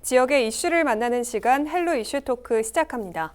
지역의 이슈를 만나는 시간 헬로 이슈 토크 시작합니다.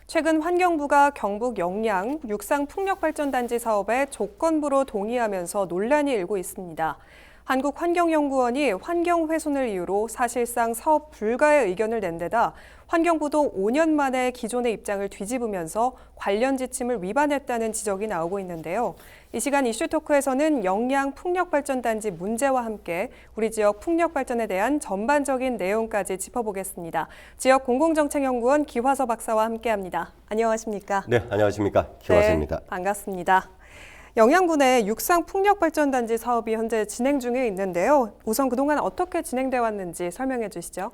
최근 환경부가 경북 영양 육상풍력발전단지 사업에 조건부로 동의하면서 논란이 일고 있습니다. 한국환경연구원이 환경훼손을 이유로 사실상 사업 불가의 의견을 낸 데다 환경부도 5년 만에 기존의 입장을 뒤집으면서 관련 지침을 위반했다는 지적이 나오고 있는데요. 이 시간 이슈토크에서는 영양 풍력발전단지 문제와 함께 우리 지역 풍력발전에 대한 전반적인 내용까지 짚어보겠습니다. 지역 공공정책연구원 기화서 박사와 함께합니다. 안녕하십니까? 네, 안녕하십니까. 기화서입니다. 네, 반갑습니다. 영양군의 육상풍력발전단지 사업이 현재 진행 중에 있는데요. 우선 그동안 어떻게 진행돼 왔는지 설명해 주시죠.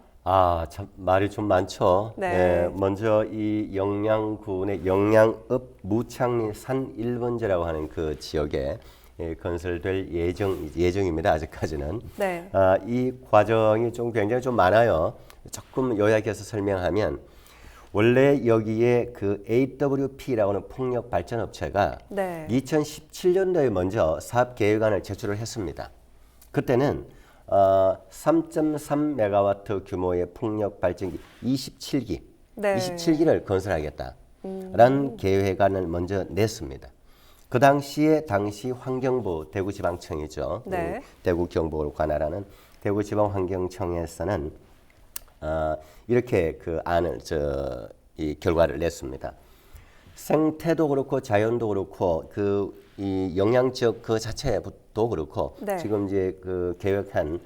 참 말이 좀 많죠. 네. 먼저 이 영양군의 영양읍 무창리 산 1번지라고 하는 그 지역에 건설될 예정입니다. 아직까지는. 네. 이 과정이 굉장히 좀 많아요. 조금 요약해서 설명하면 원래 여기에 그 AWP라고 하는 풍력 발전 업체가 네. 2017년도에 먼저 사업 계획안을 제출을 했습니다. 그때는 3.3메가와트 규모의 풍력 발전기 27기, 네. 27기를 건설하겠다라는 계획안을 먼저 냈습니다. 그 당시 환경부 대구지방청이죠. 네. 대구경북을 관할하는 대구지방환경청에서는 이렇게 그 안을 이 결과를 냈습니다. 생태도 그렇고 자연도 그렇고 이 영양 지역 그 자체도 그렇고 네. 지금 이제 그 계획한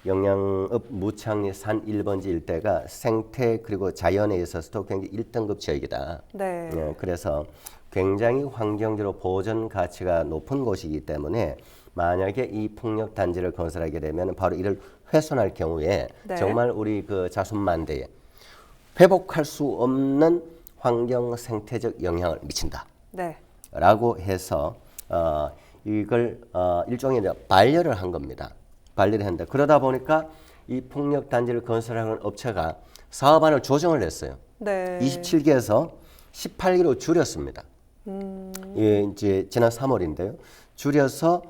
영양읍 무창리 산 1번지 일대가 생태 그리고 자연에 있어서도 굉장히 1등급 지역이다. 네. 그래서 굉장히 환경적으로 보존 가치가 높은 곳이기 때문에 만약에 이 풍력 단지를 건설하게 되면 바로 이를 훼손할 경우에 네. 정말 우리 그 자손만대에 회복할 수 없는 환경 생태적 영향을 미친다. 네. 라고 해서 이걸 일종의 반려를 한 겁니다. 반려를 한다. 그러다 보니까 이 풍력 단지를 건설하는 업체가 사업안을 조정을 했어요. 네. 27기에서 18기로 줄였습니다. 예, 이제 지난 3월인데요. 줄여서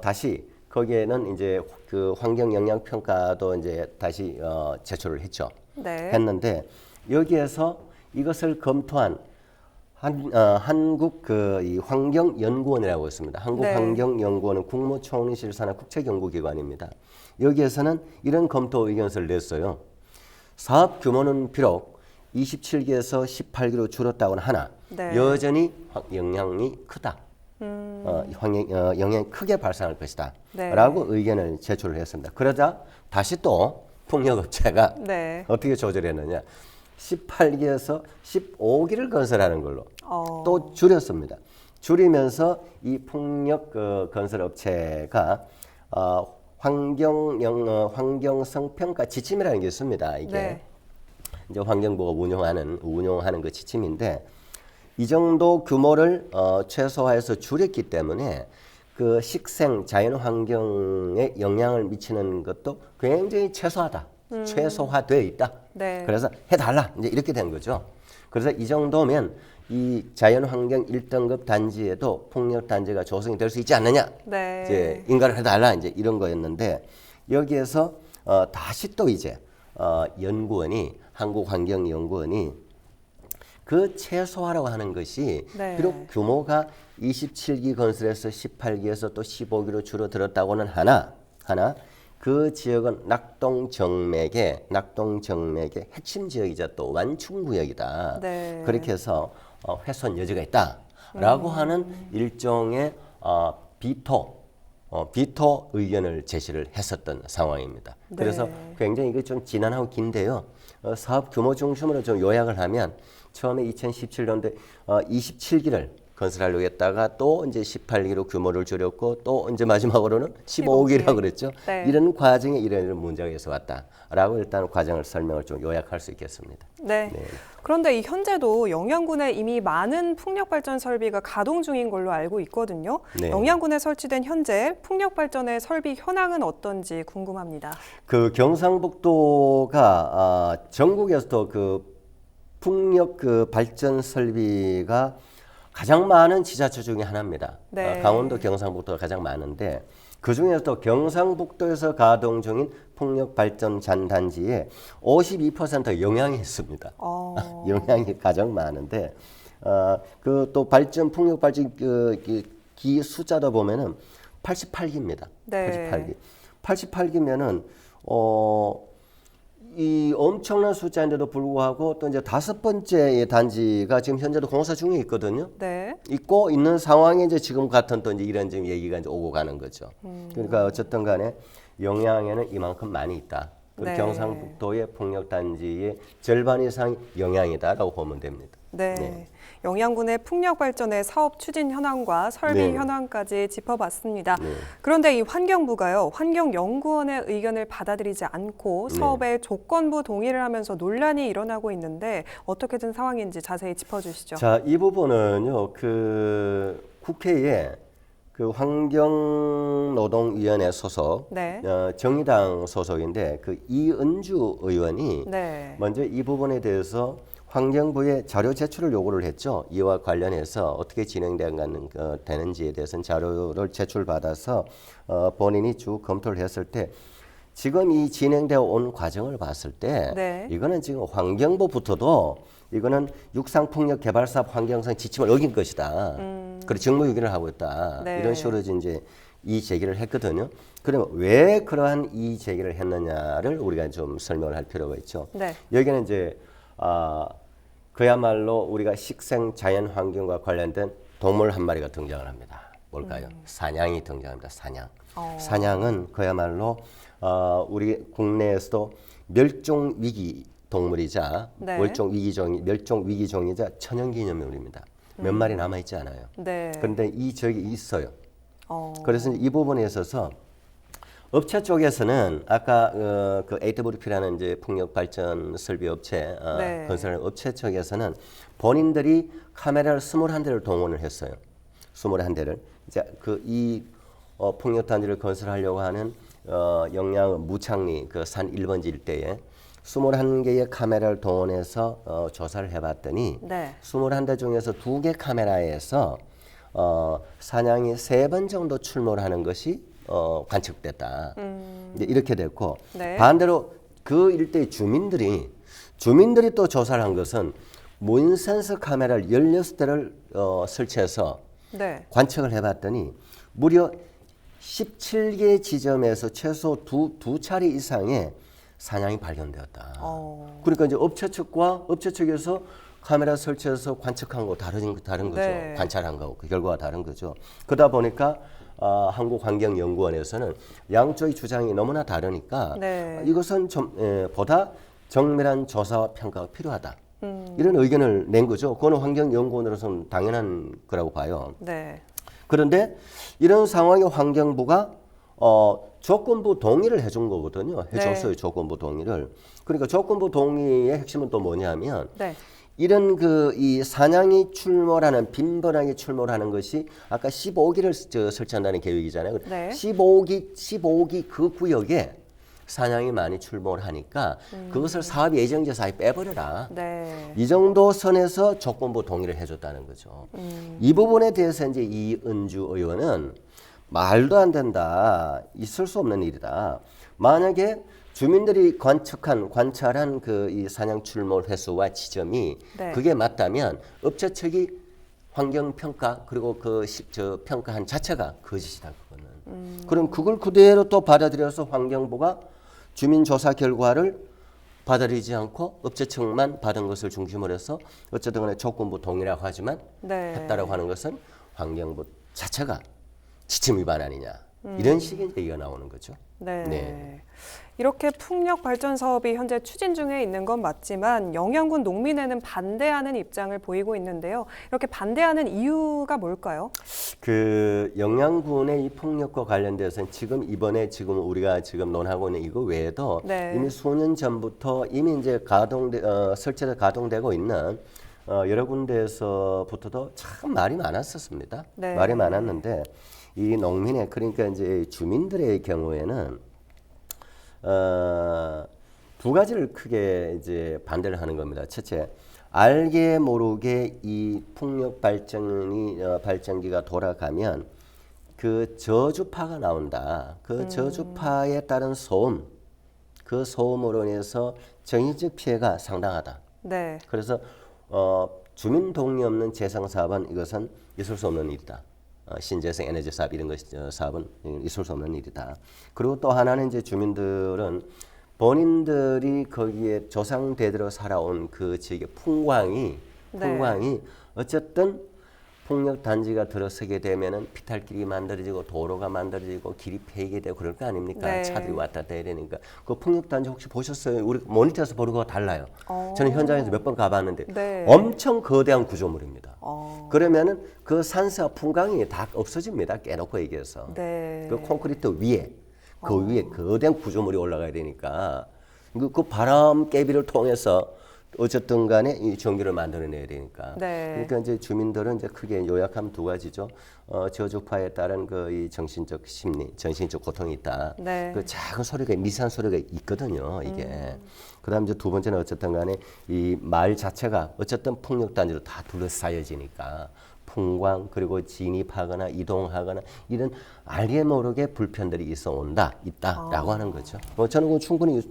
다시 거기에는 이제 그 환경 영향 평가도 이제 다시 제출을 했죠. 네. 했는데 여기에서 이것을 검토한 한국 이 환경연구원이라고 있습니다. 한국환경연구원은 국무총리실 산하 국책연구기관입니다. 여기에서는 이런 검토 의견서를 냈어요. 사업 규모는 비록 27기에서 18기로 줄었다고는 하나 네. 여전히 영향이 크다. 영향이 크게 발생할 것이다. 네. 라고 의견을 제출을 했습니다. 그러자 다시 또 풍력업체가 네. 어떻게 조절했느냐. 18기에서 15기를 건설하는 걸로 또 줄였습니다. 줄이면서 이 풍력 건설업체가 환경성 평가 지침이라는 게 있습니다. 이게 네. 이제 환경부가 운용하는 그 지침인데 이 정도 규모를 최소화해서 줄였기 때문에 그 식생 자연 환경에 영향을 미치는 것도 굉장히 최소화되어 있다. 네. 그래서 해달라 이제 이렇게 된 거죠. 그래서 이 정도면 이 자연 환경 1등급 단지에도 풍력 단지가 조성이 될 수 있지 않느냐. 네. 이제 인가를 해달라 이제 이런 거였는데 여기에서 다시 또 이제 한국환경연구원이 그 최소화라고 하는 것이 네. 비록 규모가 27기 건설에서 18기에서 또 15기로 줄어들었다고는 하나 그 지역은 낙동정맥의 핵심 지역이자 또 완충구역이다. 네. 그렇게 해서 훼손 여지가 있다라고 하는 일종의 비토 의견을 제시를 했었던 상황입니다. 네. 그래서 굉장히 이게 좀 지난하고 긴데요. 사업 규모 중심으로 좀 요약을 하면 처음에 2017년도에 27기를 건설하려고 했다가 또 이제 18기로 규모를 줄였고 또 이제 마지막으로는 15기라고 그랬죠. 네. 이런 과정에 이런 문제가 있어 왔다라고 일단 과정을 설명을 좀 요약할 수 있겠습니다. 네. 네. 그런데 현재도 영양군에 이미 많은 풍력발전 설비가 가동 중인 걸로 알고 있거든요. 네. 영양군에 설치된 현재 풍력발전의 설비 현황은 어떤지 궁금합니다. 그 경상북도가 전국에서도 그 풍력 그 발전 설비가 가장 많은 지자체 중에 하나입니다. 네. 강원도, 경상북도가 가장 많은데 그 중에서도 경상북도에서 가동 중인 풍력 발전 단지에 52% 영양이 있습니다. 영양이 가장 많은데 그 또 발전 풍력 발전 기 숫자도 보면은 88기입니다. 네. 88기면은 이 엄청난 숫자인데도 불구하고 또 이제 5번째 단지가 지금 현재도 공사 중에 있거든요. 네. 있고 있는 상황에 이제 지금 같은 또 이제 이런 지금 얘기가 이제 오고 가는 거죠. 그러니까 어쨌든 간에 영양에는 이만큼 많이 있다. 네. 경상북도의 풍력 단지의 절반 이상이 영양이다라고 보면 됩니다. 네. 네. 영양군의 풍력 발전의 사업 추진 현황과 설비 네. 현황까지 짚어봤습니다. 네. 그런데 이 환경부가요, 환경연구원의 의견을 받아들이지 않고 네. 사업에 조건부 동의를 하면서 논란이 일어나고 있는데 어떻게 된 상황인지 자세히 짚어주시죠. 자, 이 부분은요, 그 국회에 그 환경노동위원회 소속 네. 정의당 소속인데 그 이은주 의원이 네. 먼저 이 부분에 대해서 환경부에 자료 제출을 요구를 했죠. 이와 관련해서 어떻게 진행되는지에 대해서는 자료를 제출받아서 본인이 쭉 검토를 했을 때 지금 이 진행되어 온 과정을 봤을 때 네. 이거는 지금 환경부부터도 이거는 육상풍력개발사업 환경성 지침을 어긴 것이다. 그리고 직무유기를 하고 있다. 네. 이런 식으로 이제 이 제기를 했거든요. 그러면 왜 그러한 이 제기를 했느냐를 우리가 좀 설명을 할 필요가 있죠. 네. 여기는 이제 그야말로 우리가 식생 자연 환경과 관련된 동물 한 마리가 등장을 합니다. 뭘까요? 사냥이 등장합니다. 사냥. 사냥은 그야말로 우리 국내에서도 멸종 위기 동물이자 네. 멸종 위기 종이자 천연기념물입니다. 몇 마리 남아 있지 않아요. 네. 그런데 이 적이 있어요. 그래서 이 부분에 있어서 업체 쪽에서는 아까 그 AWP라는 이제 풍력 발전 설비 업체 네. 건설 업체 쪽에서는 본인들이 카메라를 21대를 동원을 했어요. 21대를 이제 그 이 풍력 단지를 건설하려고 하는 영양 무창리 그 산 1번지 일대에 21개의 카메라를 동원해서 조사를 해봤더니 네. 21대 중에서 2개 카메라에서 사냥이 3번 정도 출몰하는 것이 관측됐다. 이제 이렇게 됐고 네. 반대로 그 일대의 주민들이 또 조사를 한 것은 무인센서 카메라를 16대를 설치해서 네. 관측을 해봤더니 무려 17개 지점에서 최소 두 차례 이상의 사냥이 발견되었다. 그러니까 이제 업체 측에서 카메라 설치해서 관측한 거 다른 거죠. 네. 관찰한 거고 그 결과가 다른 거죠. 그러다 보니까 한국환경연구원에서는 양쪽의 주장이 너무나 다르니까 네. 이것은 좀 보다 정밀한 조사와 평가가 필요하다. 이런 의견을 낸 거죠. 그거는 환경연구원으로서는 당연한 거라고 봐요. 네. 그런데 이런 상황에 환경부가 조건부 동의를 해준 거거든요. 해줬어요. 네. 조건부 동의를. 그러니까 조건부 동의의 핵심은 또 뭐냐면 네. 이런 이 사냥이 출몰하는 빈번하게 출몰하는 것이 아까 15기를 설치한다는 계획이잖아요. 네. 15기 그 구역에 사냥이 많이 출몰하니까 그것을 사업 예정지사에 빼버려라. 네. 이 정도 선에서 조건부 동의를 해줬다는 거죠. 이 부분에 대해서 이제 이은주 의원은 말도 안 된다. 있을 수 없는 일이다. 만약에 주민들이 관찰한 그 이 사냥 출몰 횟수와 지점이 네. 그게 맞다면 업체 측이 환경 평가 그리고 저 평가한 자체가 거짓이다 그거는. 그럼 그걸 그대로 또 받아들여서 환경부가 주민 조사 결과를 받아들이지 않고 업체 측만 받은 것을 중심으로 해서 어쨌든 간에 조건부 동의라고 하지만 네. 했다라고 하는 것은 환경부 자체가 지침 위반 아니냐. 이런 식의 얘기가 나오는 거죠. 네. 네. 이렇게 풍력 발전 사업이 현재 추진 중에 있는 건 맞지만 영양군 농민회는 반대하는 입장을 보이고 있는데요. 이렇게 반대하는 이유가 뭘까요? 그 영양군의 이 폭력과 관련돼서는 이번에 우리가 논하고 있는 이거 외에도 네. 이미 수년 전부터 이미 이제 설치가 가동되고 있는 여러 군데에서부터도 참 말이 많았었습니다. 네. 말이 많았는데 이 농민의 그러니까 이제 주민들의 경우에는 두 가지를 크게 이제 반대를 하는 겁니다. 첫째, 알게 모르게 이 풍력 발전기가 돌아가면 그 저주파가 나온다. 그 저주파에 따른 소음, 그 소음으로 인해서 정신적 피해가 상당하다. 네. 그래서 주민 동의 없는 재생 사업은 이것은 있을 수 없는 일이다. 신재생 에너지 사업 이런 것 사업은 있을 수 없는 일이다. 그리고 또 하나는 이제 주민들은 본인들이 거기에 조상대대로 살아온 그 지역의 풍광이 어쨌든 풍력 단지가 들어서게 되면은 피탈길이 만들어지고 도로가 만들어지고 길이 패이게 되고 그럴 거 아닙니까? 네. 차들이 왔다 갔다 해야 되니까. 그 풍력 단지 혹시 보셨어요? 우리 모니터에서 보는 거와 달라요. 저는 현장에서 몇 번 가봤는데 네. 엄청 거대한 구조물입니다. 어. 그러면은 그 산세와 풍광이 다 없어집니다. 깨놓고 얘기해서. 네. 그 콘크리트 위에 그 위에 거대한 구조물이 올라가야 되니까 그 바람 깨비를 통해서 어쨌든 간에 이 전기를 만들어내야 되니까. 네. 그러니까 이제 주민들은 이제 크게 요약하면 두 가지죠. 저주파에 따른 그 이 정신적 심리, 정신적 고통이 있다. 네. 그 작은 소리가 미세한 소리가 있거든요. 이게. 그다음 이제 두 번째는 어쨌든 간에 이 마을 자체가 어쨌든 풍력 단지로 다 둘러싸여지니까 풍광 그리고 진입하거나 이동하거나 이런 알게 모르게 불편들이 있다라고 하는 거죠. 저는 그건 충분히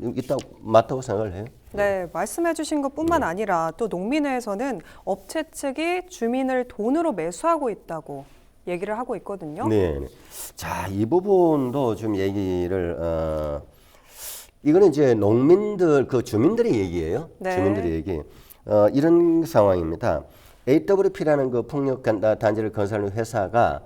맞다고 생각을 해요. 네, 말씀해 주신 것뿐만 아니라 또 농민회에서는 업체 측이 주민을 돈으로 매수하고 있다고 얘기를 하고 있거든요. 네. 자, 이 부분도 좀 얘기를 이거는 이제 농민들 그 주민들의 얘기예요. 네. 주민들의 얘기. 이런 상황입니다. AWP라는 그 풍력 단지를 건설하는 회사가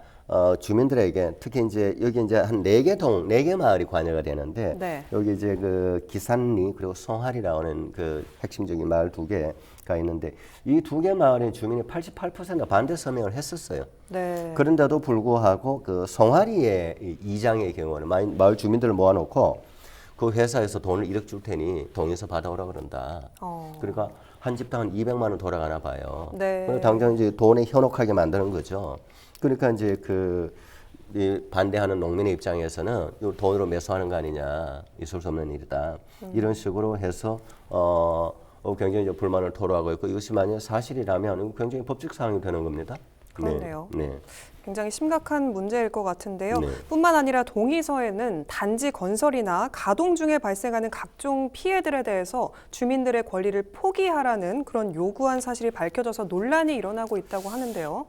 주민들에게 특히 이제 여기 이제 한 4개 마을이 관여가 되는데 네. 여기 이제 그 기산리 그리고 송하리라고 하는 그 핵심적인 마을 2개가 있는데 이 2개 마을의 주민이 88%가 반대 서명을 했었어요. 네. 그런데도 불구하고 그 송하리의 이장의 경우는 마을 주민들을 모아놓고 그 회사에서 돈을 1억 줄 테니 동의서 받아오라 그런다. 그러니까 한 집당 한 200만 원 돌아가나 봐요. 네. 그래서 당장 이제 돈에 현혹하게 만드는 거죠. 그러니까 이제 이 반대하는 농민의 입장에서는 이거 돈으로 매수하는 거 아니냐, 있을 수 없는 일이다. 이런 식으로 해서 굉장히 이제 불만을 토로하고 있고 이것이 만약 사실이라면 굉장히 법적 사항이 되는 겁니다. 그렇네요. 네. 굉장히 심각한 문제일 것 같은데요. 네. 뿐만 아니라 동의서에는 단지 건설이나 가동 중에 발생하는 각종 피해들에 대해서 주민들의 권리를 포기하라는 그런 요구한 사실이 밝혀져서 논란이 일어나고 있다고 하는데요.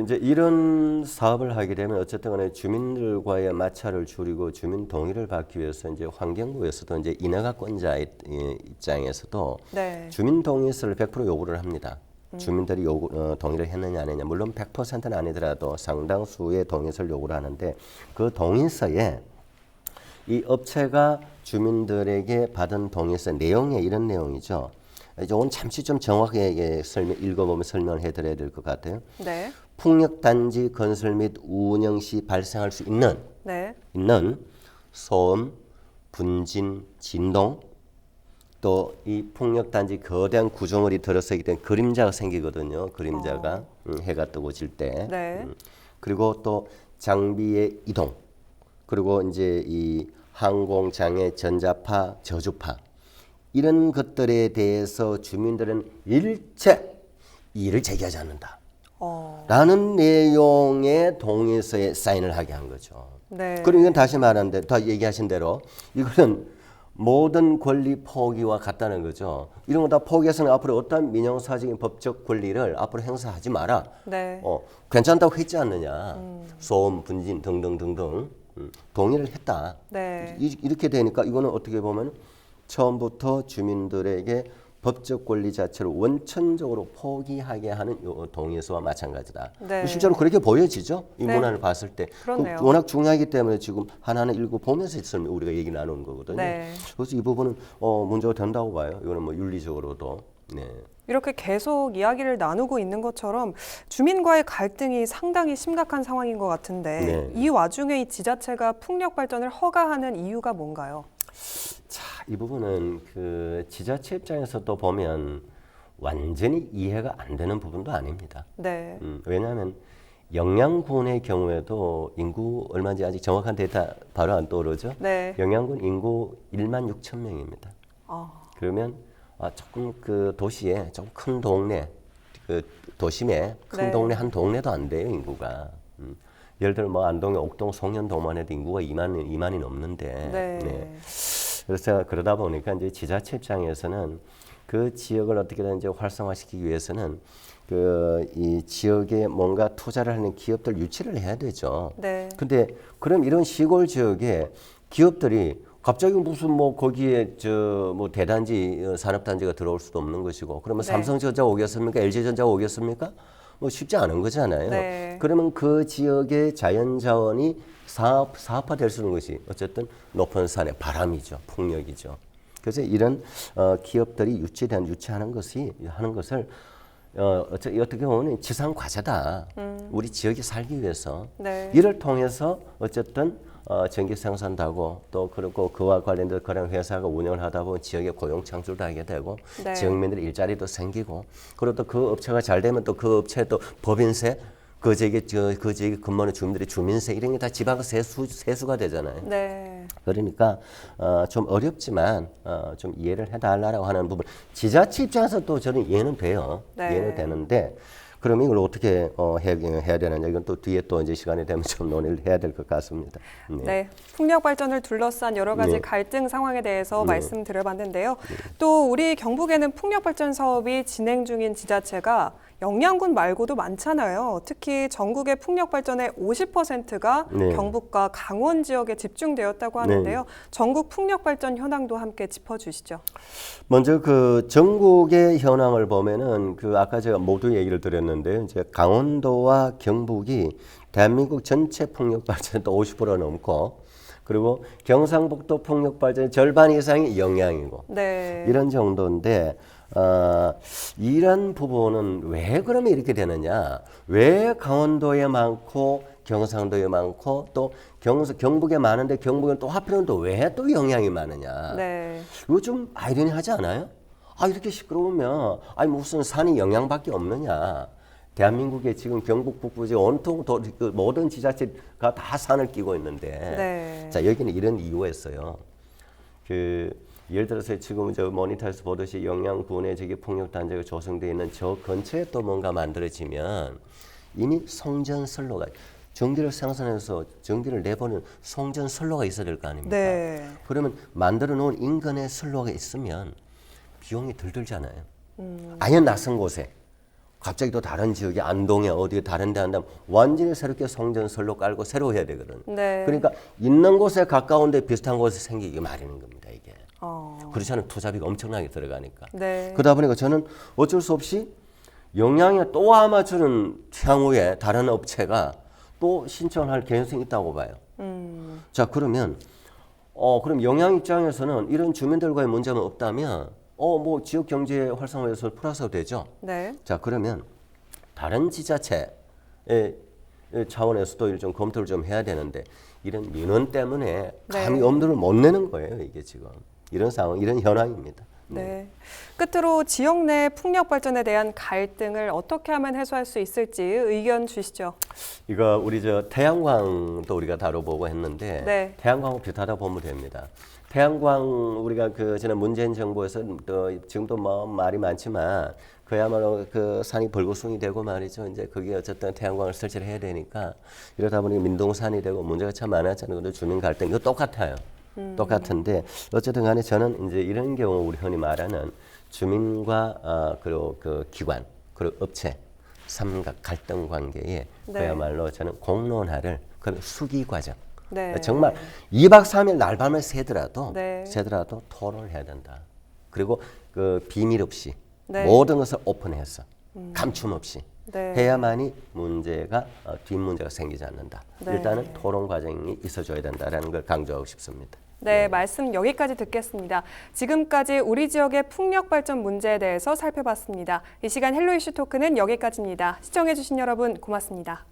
이제 이런 사업을 하게 되면 어쨌든 간에 주민들과의 마찰을 줄이고 주민 동의를 받기 위해서 이제 환경부에서도 이제 인허가권자의 입장에서도 네. 주민 동의서를 100% 요구를 합니다. 주민들이 동의를 했느냐 안 했느냐 물론 100%는 아니더라도 상당수의 동의서를 요구를 하는데 그 동의서에 이 업체가 주민들에게 받은 동의서 내용에 이런 내용이죠. 이건 잠시 좀 정확하게 읽어보면 설명을 해드려야 될 것 같아요. 네. 풍력단지 건설 및 운영 시 발생할 수 있는 네. 소음, 분진, 진동 또 이 풍력단지 거대한 구조물이 들어서기 때문에 그림자가 생기거든요. 그림자가 해가 뜨고 질 때. 네. 그리고 또 장비의 이동. 그리고 이제 이 항공장애, 전자파, 저주파 이런 것들에 대해서 주민들은 일체 이의를 제기하지 않는다. 라는 내용의 동의서에 사인을 하게 한 거죠. 네. 그리고 이건 다시 말하는데 다 얘기하신 대로 이거는 모든 권리 포기와 같다는 거죠. 이런 거 다 포기해서는 앞으로 어떤 민영사적인 법적 권리를 앞으로 행사하지 마라. 네. 괜찮다고 했지 않느냐. 소음, 분진 등등등등 동의를 했다. 네. 이렇게 되니까 이거는 어떻게 보면 처음부터 주민들에게 법적 권리 자체를 원천적으로 포기하게 하는 요 동의서와 마찬가지다. 네. 실제로 그렇게 보여지죠. 이 네. 문안을 봤을 때. 그렇네요. 워낙 중요하기 때문에 지금 하나하나 읽어보면서 우리가 얘기 나누는 거거든요. 네. 그래서 이 부분은 문제가 된다고 봐요. 이거는 뭐 윤리적으로도. 네. 이렇게 계속 이야기를 나누고 있는 것처럼 주민과의 갈등이 상당히 심각한 상황인 것 같은데 네. 이 와중에 이 지자체가 풍력 발전을 허가하는 이유가 뭔가요? 자, 이 부분은 그 지자체 입장에서도 보면 완전히 이해가 안 되는 부분도 아닙니다. 네. 왜냐하면 영양군의 경우에도 인구 얼마인지 아직 정확한 데이터 바로 안 떠오르죠. 네. 영양군 인구 1만 6천 명입니다. 그러면 조금 그 도시에 좀 큰 동네, 그 도심에 큰 네. 동네 한 동네도 안 돼요 인구가. 예를 들어 뭐 안동의 옥동, 송년동만 해도 인구가 2만이 넘는데. 네. 그래서 그러다 보니까 이제 지자체 입장에서는 그 지역을 어떻게든 이제 활성화시키기 위해서는 이 지역에 뭔가 투자를 하는 기업들 유치를 해야 되죠. 네. 근데 그럼 이런 시골 지역에 기업들이 갑자기 무슨 뭐 거기에 저 뭐 대단지 산업단지가 들어올 수도 없는 것이고 그러면 네. 삼성전자 오겠습니까? LG전자 오겠습니까? 뭐 쉽지 않은 거잖아요. 네. 그러면 그 지역의 자연자원이 사업화될 수 있는 것이 어쨌든 높은 산의 바람이죠, 풍력이죠. 그래서 이런 기업들이 유치하는 것을 어떻게 보면 지상 과제다. 우리 지역이 살기 위해서 네. 이를 통해서 어쨌든 전기 생산도 하고 또 그리고 그와 관련된 그런 회사가 운영을 하다 보면 지역에 고용 창출도 하게 되고 네. 지역민들의 일자리도 생기고 그리고 또 그 업체가 잘 되면 또 그 업체에 또 법인세 그 지역에 근무하는 주민들의 주민세 이런 게 다 지방 세수가 되잖아요. 네. 그러니까 좀 어렵지만 좀 이해를 해달라고 하는 부분 지자체 입장에서 또 저는 이해는 돼요. 네. 이해는 되는데 그럼 이걸 어떻게 해야 되느냐 이건 또 뒤에 또 이제 시간이 되면 좀 논의를 해야 될 것 같습니다. 네. 네, 풍력 발전을 둘러싼 여러 가지 네. 갈등 상황에 대해서 네. 말씀드려봤는데요. 또 우리 경북에는 풍력 발전 사업이 진행 중인 지자체가 영양군 말고도 많잖아요. 특히 전국의 풍력 발전의 50%가 네. 경북과 강원 지역에 집중되었다고 하는데요. 전국 풍력 발전 현황도 함께 짚어주시죠. 먼저 그 전국의 현황을 보면은 그 아까 제가 모두 얘기를 드렸는데 이제 강원도와 경북이 대한민국 전체 풍력 발전의 또 50%가 넘고 그리고 경상북도 풍력 발전의 절반 이상이 영양이고 네. 이런 정도인데 이런 부분은 왜 그러면 이렇게 되느냐? 왜 강원도에 많고 경상도에 많고 또 경북에 많은데 경북은 또 하필은 또 왜 또 영향이 많으냐? 네. 이거 좀 아이러니하지 않아요? 아 이렇게 시끄러우면 아니 무슨 산이 영양밖에 없느냐? 대한민국의 지금 경북 북부지 온통 그 모든 지자체가 다 산을 끼고 있는데 네. 자 여기는 이런 이유가 있어요. 예를 들어서 지금 저 모니터에서 보듯이 영양군에 저기 풍력단지가 조성되어 있는 저 근처에 또 뭔가 만들어지면 이미 송전선로가 전기를 생산해서 전기를 내보는 송전선로가 있어야 될 거 아닙니까? 네. 그러면 만들어 놓은 인근에 선로가 있으면 비용이 덜 들잖아요. 아예 낯선 곳에 갑자기 또 다른 지역에 안동에 어디에 다른 데 한다면 완전히 새롭게 송전선로 깔고 새로 해야 되거든. 네. 그러니까 있는 곳에 가까운데 비슷한 곳에 생기기 마련인 겁니다. 이게. 어. 그렇지 않으면 투자비가 엄청나게 들어가니까. 네. 그러다 보니까 저는 어쩔 수 없이 영양에 또 아마 저는 향후에 다른 업체가 또 신청할 개연성이 있다고 봐요. 자 그러면 그럼 영양 입장에서는 이런 주민들과의 문제가 없다면 뭐 지역 경제 활성화에서 플러스가 되죠. 네. 자 그러면 다른 지자체의 차원에서도 좀 검토를 좀 해야 되는데 이런 민원 때문에 감히 네. 엄두를 못 내는 거예요. 이게 지금 이런 상황, 이런 현황입니다. 네. 끝으로 지역 내 풍력 발전에 대한 갈등을 어떻게 하면 해소할 수 있을지 의견 주시죠. 이거 우리 저 태양광도 우리가 다뤄보고 했는데 네. 태양광하고 비슷하다 보면 됩니다. 태양광 우리가 그 전에 문재인 정부에서 또 지금도 뭐 말이 많지만 그야말로 그 산이 벌거숭이 되고 말이죠. 이제 그게 어쨌든 태양광을 설치를 해야 되니까 이러다 보니 민둥산이 되고 문제가 참 많았잖아요. 근데 주민 갈등 이거 똑같아요. 똑같은데 어쨌든 간에 저는 이제 이런 경우 우리 흔히 말하는 주민과 그리고 그 기관 그리고 업체 삼각 갈등 관계에 네. 그야말로 저는 공론화를 그 수기 과정 네. 정말 2박 3일 날밤을 새더라도 네. 토론을 해야 된다. 그리고 그 비밀 없이 네. 모든 것을 오픈해서 감춤 없이 네. 해야만이 문제가 뒷문제가 생기지 않는다. 네. 일단은 토론 과정이 있어줘야 된다라는 걸 강조하고 싶습니다. 네, 말씀 여기까지 듣겠습니다. 지금까지 우리 지역의 풍력 발전 문제에 대해서 살펴봤습니다. 이 시간 헬로 이슈 토크는 여기까지입니다. 시청해주신 여러분 고맙습니다.